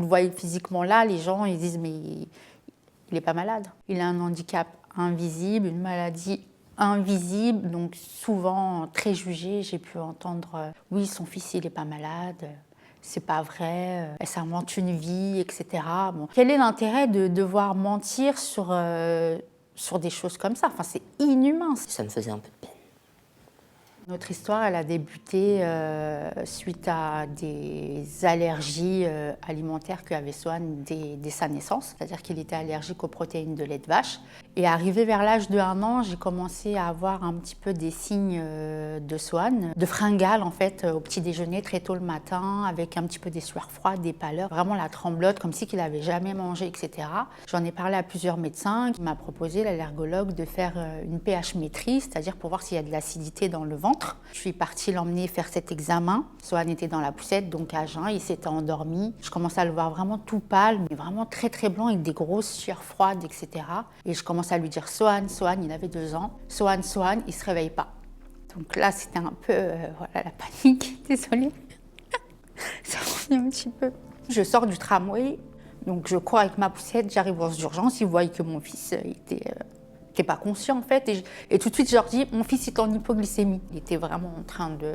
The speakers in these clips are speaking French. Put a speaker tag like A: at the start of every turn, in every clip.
A: le voyez physiquement là, les gens ils disent mais il n'est pas malade. Il a un handicap invisible, une maladie invisible, donc souvent très jugée. J'ai pu entendre oui, son fils il n'est pas malade, c'est pas vrai, elle s'invente une vie, etc. Bon. Quel est l'intérêt de devoir mentir sur des choses comme ça? Enfin, c'est inhumain.
B: Ça me faisait un peu de peine.
A: Notre histoire, elle a débuté suite à des allergies alimentaires qu'avait Swan dès sa naissance, c'est-à-dire qu'il était allergique aux protéines de lait de vache. Et arrivé vers l'âge de 1 an, j'ai commencé à avoir un petit peu des signes de Swan, de fringales en fait, au petit déjeuner très tôt le matin, avec un petit peu des sueurs froides, des pâleurs, vraiment la tremblote, comme si qu'il n'avait jamais mangé, etc. J'en ai parlé à plusieurs médecins qui m'ont proposé, l'allergologue, de faire une pH-métrie, c'est-à-dire pour voir s'il y a de l'acidité dans le ventre. Je suis partie l'emmener faire cet examen. Swan était dans la poussette, donc à jeun, il s'était endormi. Je commençais à le voir vraiment tout pâle, mais vraiment très très blanc, avec des grosses sueurs froides, etc. Et je commençais à lui dire Swan, Swan, il avait 2 ans. Swan, Swan, il se réveille pas. Donc là, c'était un peu voilà, la panique, désolée. Ça revient un petit peu. Je sors du tramway, donc je cours avec ma poussette, j'arrive aux urgences, ils voient que mon fils était pas conscient en fait, et tout de suite je leur dis mon fils est en hypoglycémie. Il était vraiment en train de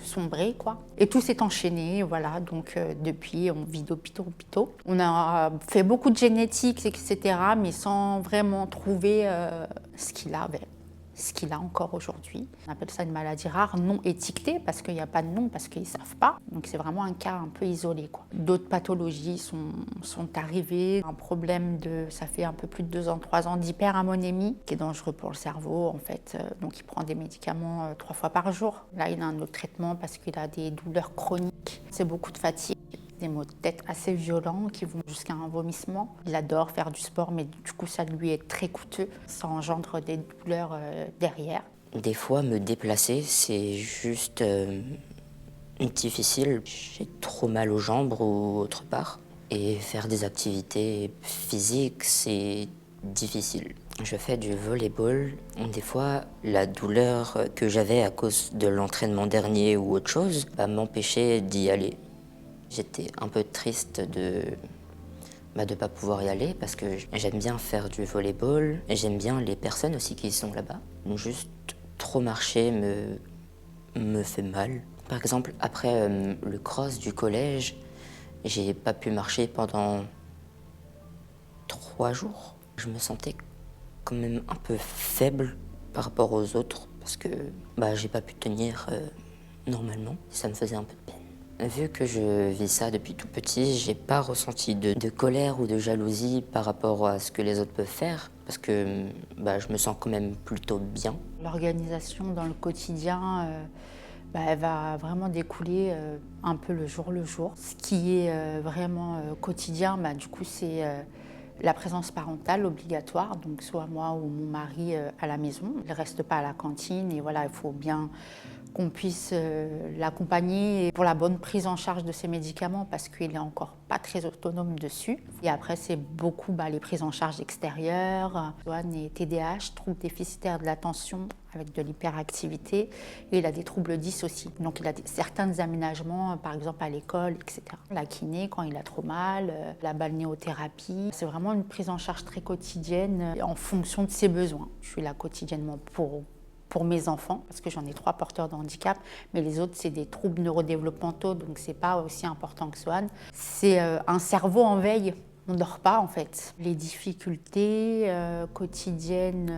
A: sombrer quoi. Et tout s'est enchaîné, voilà, donc depuis on vit d'hôpitaux. On a fait beaucoup de génétique, etc., mais sans vraiment trouver ce qu'il avait. Ce qu'il a encore aujourd'hui. On appelle ça une maladie rare, non étiquetée, parce qu'il n'y a pas de nom, parce qu'ils ne savent pas. Donc c'est vraiment un cas un peu isolé, quoi. D'autres pathologies sont arrivées. Un problème ça fait un peu plus de 2 ans, 3 ans, d'hyperammonémie, qui est dangereux pour le cerveau, en fait. Donc il prend des médicaments 3 fois par jour. Là, il a un autre traitement parce qu'il a des douleurs chroniques. C'est beaucoup de fatigue. Des maux de tête assez violents qui vont jusqu'à un vomissement. Il adore faire du sport, mais du coup, ça lui est très coûteux. Ça engendre des douleurs derrière.
B: Des fois, me déplacer, c'est juste difficile. J'ai trop mal aux jambes ou autre part. Et faire des activités physiques, c'est difficile. Je fais du volleyball. Des fois, la douleur que j'avais à cause de l'entraînement dernier ou autre chose m'empêchait d'y aller. J'étais un peu triste de ne pas pouvoir y aller parce que j'aime bien faire du volleyball et j'aime bien les personnes aussi qui sont là-bas. Juste trop marcher me fait mal. Par exemple, après le cross du collège, j'ai pas pu marcher pendant 3 jours. Je me sentais quand même un peu faible par rapport aux autres parce que j'ai pas pu tenir normalement. Ça me faisait un peu de peine. Vu que je vis ça depuis tout petit, j'ai pas ressenti de colère ou de jalousie par rapport à ce que les autres peuvent faire, parce que je me sens quand même plutôt bien.
A: L'organisation dans le quotidien, elle va vraiment découler un peu le jour. Ce qui est vraiment quotidien, du coup, c'est la présence parentale obligatoire, donc soit moi ou mon mari à la maison. Il ne reste pas à la cantine et voilà, il faut bien qu'on puisse l'accompagner pour la bonne prise en charge de ses médicaments parce qu'il n'est encore pas très autonome dessus. Et après, c'est beaucoup les prises en charge extérieures. Swan est TDAH, trouble déficitaire de l'attention avec de l'hyperactivité, et il a des troubles 10 aussi. Donc il a certains aménagements, par exemple à l'école, etc. La kiné quand il a trop mal, la balnéothérapie. C'est vraiment une prise en charge très quotidienne en fonction de ses besoins. Je suis là quotidiennement pour mes enfants, parce que j'en ai 3 porteurs de handicap, mais les autres, c'est des troubles neurodéveloppementaux, donc c'est pas aussi important que Swan. C'est un cerveau en veille. On ne dort pas en fait. Les difficultés quotidiennes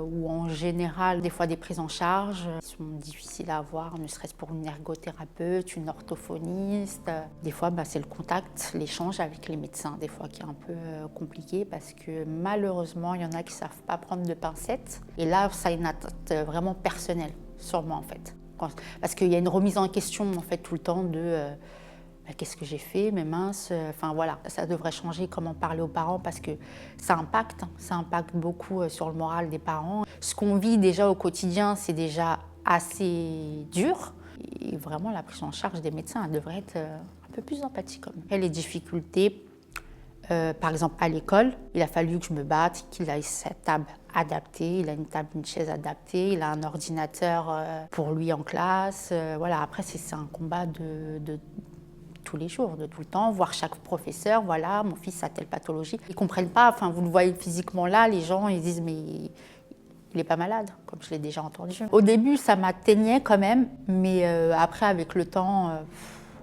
A: ou en général, des fois des prises en charge, sont difficiles à avoir, ne serait-ce pour une ergothérapeute, une orthophoniste. Des fois, c'est le contact, l'échange avec les médecins, des fois qui est un peu compliqué parce que malheureusement, il y en a qui ne savent pas prendre de pincettes. Et là, ça a une atteinte vraiment personnelle sur moi en fait. Parce qu'il y a une remise en question en fait tout le temps de... qu'est-ce que j'ai fait, mes minces, enfin voilà, ça devrait changer comment parler aux parents parce que ça impacte beaucoup sur le moral des parents. Ce qu'on vit déjà au quotidien, c'est déjà assez dur. Et vraiment, la prise en charge des médecins, elle devrait être un peu plus empathique. Et les difficultés, par exemple à l'école, il a fallu que je me batte, qu'il ait sa table adaptée, il a une table, une chaise adaptée, il a un ordinateur pour lui en classe. Voilà, après, c'est un combat de tous les jours, de tout le temps, voir chaque professeur, voilà, mon fils a telle pathologie. Ils ne comprennent pas, enfin, vous le voyez physiquement là, les gens, ils disent, mais il n'est pas malade, comme je l'ai déjà entendu. Au début, ça m'atteignait quand même, mais après, avec le temps,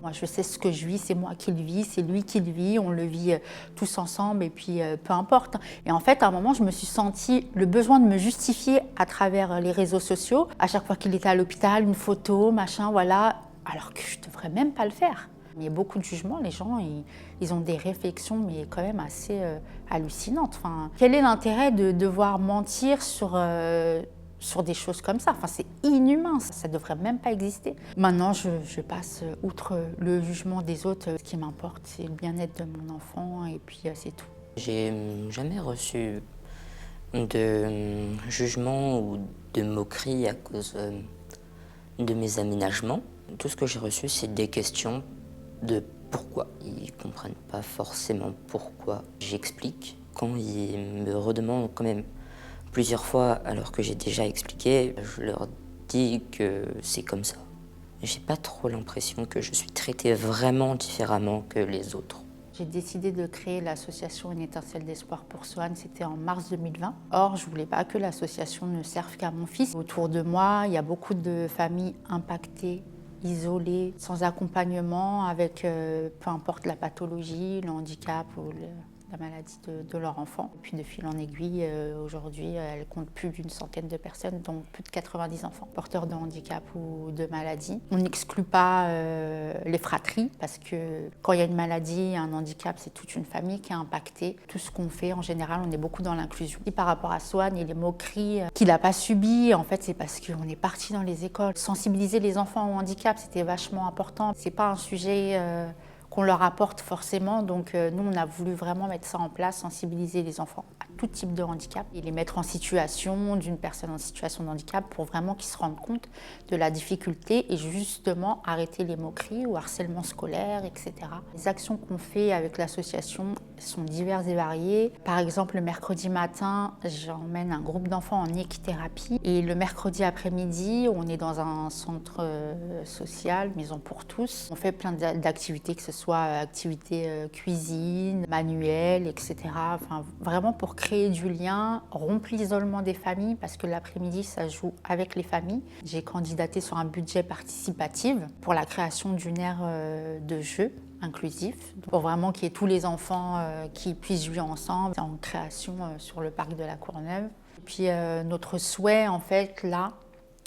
A: moi, je sais ce que je vis, c'est moi qui le vis, c'est lui qui le vit, on le vit tous ensemble, et puis peu importe. Et en fait, à un moment, je me suis sentie le besoin de me justifier à travers les réseaux sociaux. À chaque fois qu'il était à l'hôpital, une photo, machin, voilà, alors que je ne devrais même pas le faire. Il y a beaucoup de jugements, les gens, ils ont des réflexions, mais quand même assez hallucinantes. Enfin, quel est l'intérêt de devoir mentir sur des choses comme ça? Enfin, c'est inhumain, ça ne devrait même pas exister. Maintenant, je passe outre le jugement des autres. Ce qui m'importe, c'est le bien-être de mon enfant, et puis c'est tout.
B: J'ai jamais reçu de jugement ou de moquerie à cause de mes aménagements. Tout ce que j'ai reçu, c'est des questions de pourquoi. Ils ne comprennent pas forcément pourquoi j'explique. Quand ils me redemandent quand même plusieurs fois, alors que j'ai déjà expliqué, je leur dis que c'est comme ça. J'ai pas trop l'impression que je suis traitée vraiment différemment que les autres.
A: J'ai décidé de créer l'association Une étincelle d'espoir pour Swan, c'était en mars 2020. Or, je ne voulais pas que l'association ne serve qu'à mon fils. Autour de moi, il y a beaucoup de familles impactées, isolées, sans accompagnement, avec peu importe la pathologie, le handicap ou la maladie de leur enfant. Et puis de fil en aiguille, aujourd'hui, elle compte plus d'une centaine de personnes, dont plus de 90 enfants porteurs de handicap ou de maladie. On n'exclut pas les fratries, parce que quand il y a une maladie, un handicap, c'est toute une famille qui est impactée. Tout ce qu'on fait, en général, on est beaucoup dans l'inclusion. Et par rapport à Swan et les moqueries qu'il n'a pas subies, en fait, c'est parce qu'on est parti dans les écoles. Sensibiliser les enfants au handicap, c'était vachement important. C'est pas un sujet qu'on leur apporte forcément. Donc nous, on a voulu vraiment mettre ça en place, sensibiliser les enfants à tout type de handicap et les mettre en situation d'une personne en situation de handicap pour vraiment qu'ils se rendent compte de la difficulté et justement arrêter les moqueries ou harcèlement scolaire, etc. Les actions qu'on fait avec l'association sont diverses et variées. Par exemple, le mercredi matin, j'emmène un groupe d'enfants en équithérapie et le mercredi après-midi, on est dans un centre social, Maison pour tous. On fait plein d'activités, que ce soit activités cuisine, manuel, etc. Enfin, vraiment pour créer du lien, rompre l'isolement des familles, parce que l'après-midi, ça joue avec les familles. J'ai candidaté sur un budget participatif pour la création d'une aire de jeu inclusif, pour vraiment qu'il y ait tous les enfants qui puissent jouer ensemble en création sur le parc de la Courneuve. Et puis notre souhait, en fait, là,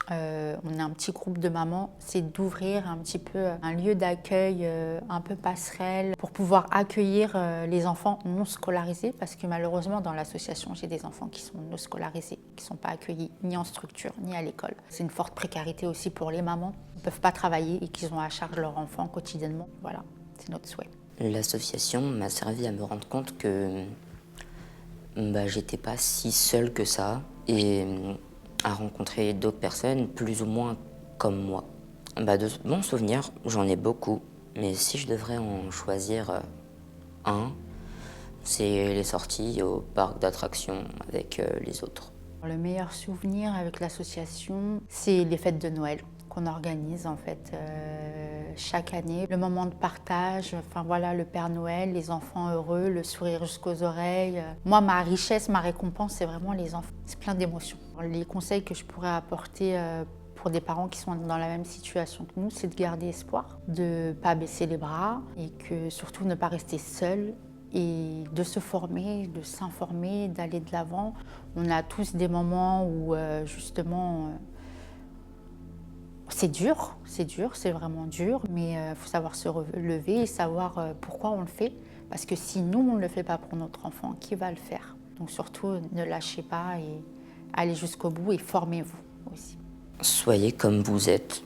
A: on a un petit groupe de mamans, c'est d'ouvrir un petit peu un lieu d'accueil un peu passerelle pour pouvoir accueillir les enfants non scolarisés, parce que malheureusement dans l'association j'ai des enfants qui sont non scolarisés, qui ne sont pas accueillis ni en structure ni à l'école. C'est une forte précarité aussi pour les mamans qui ne peuvent pas travailler et qui ont à charge leurs enfants quotidiennement. Voilà, c'est notre souhait.
B: L'association m'a servi à me rendre compte que j'étais pas si seule que ça et à rencontrer d'autres personnes plus ou moins comme moi. De bons souvenirs, j'en ai beaucoup, mais si je devrais en choisir un, c'est les sorties au parc d'attractions avec les autres.
A: Le meilleur souvenir avec l'association, c'est les fêtes de Noël qu'on organise en fait chaque année. Le moment de partage, enfin voilà, le Père Noël, les enfants heureux, le sourire jusqu'aux oreilles. Moi, ma richesse, ma récompense, c'est vraiment les enfants. C'est plein d'émotions. Les conseils que je pourrais apporter pour des parents qui sont dans la même situation que nous, c'est de garder espoir, de ne pas baisser les bras et que surtout ne pas rester seul et de se former, de s'informer, d'aller de l'avant. On a tous des moments où justement c'est dur, c'est vraiment dur, mais il faut savoir se relever et savoir pourquoi on le fait. Parce que si nous, on ne le fait pas pour notre enfant, qui va le faire? Donc surtout, ne lâchez pas et allez jusqu'au bout et formez-vous aussi.
B: Soyez comme vous êtes.